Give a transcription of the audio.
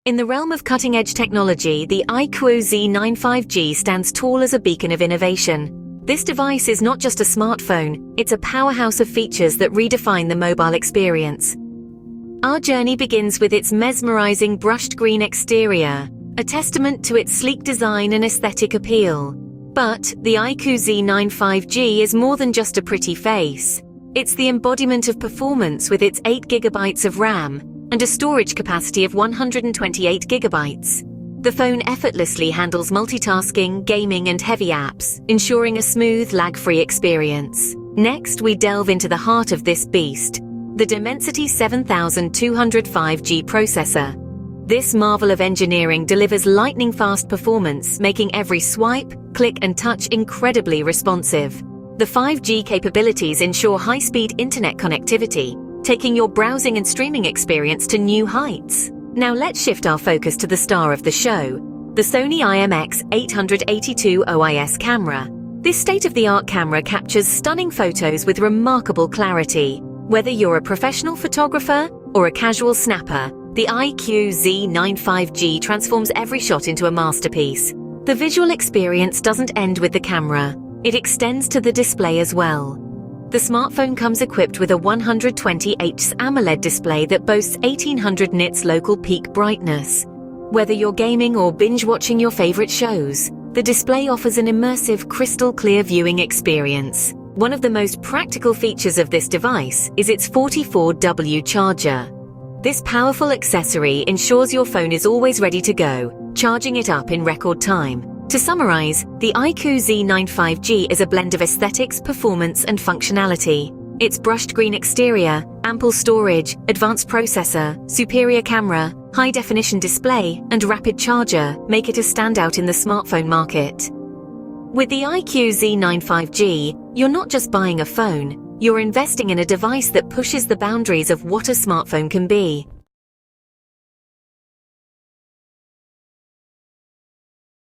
In the realm of cutting-edge technology, the iQOO Z95G stands tall as a beacon of innovation. This device is not just a smartphone, it's a powerhouse of features that redefine the mobile experience. Our journey begins with its mesmerizing brushed green exterior, a testament to its sleek design and aesthetic appeal. But the iQOO Z95G is more than just a pretty face. It's the embodiment of performance with its 8 GB of RAM and a storage capacity of 128 GB. The phone effortlessly handles multitasking, gaming, and heavy apps, ensuring a smooth, lag-free experience. Next, we delve into the heart of this beast, the Dimensity 7205G processor. This marvel of engineering delivers lightning-fast performance, making every swipe, click, and touch incredibly responsive. The 5G capabilities ensure high-speed internet connectivity, taking your browsing and streaming experience to new heights. Now let's shift our focus to the star of the show, the Sony IMX882 OIS camera. This state-of-the-art camera captures stunning photos with remarkable clarity. Whether you're a professional photographer or a casual snapper, the iQOO Z95G transforms every shot into a masterpiece. The visual experience doesn't end with the camera, it extends to the display as well. The smartphone comes equipped with a 120Hz AMOLED display that boasts 1800 nits local peak brightness. Whether you're gaming or binge-watching your favorite shows, the display offers an immersive, crystal-clear viewing experience. One of the most practical features of this device is its 44W charger. This powerful accessory ensures your phone is always ready to go, charging it up in record time. To summarize, the iQOO Z95G is a blend of aesthetics, performance, and functionality. Its brushed green exterior, ample storage, advanced processor, superior camera, high-definition display, and rapid charger make it a standout in the smartphone market. With the iQOO Z95G, you're not just buying a phone, you're investing in a device that pushes the boundaries of what a smartphone can be.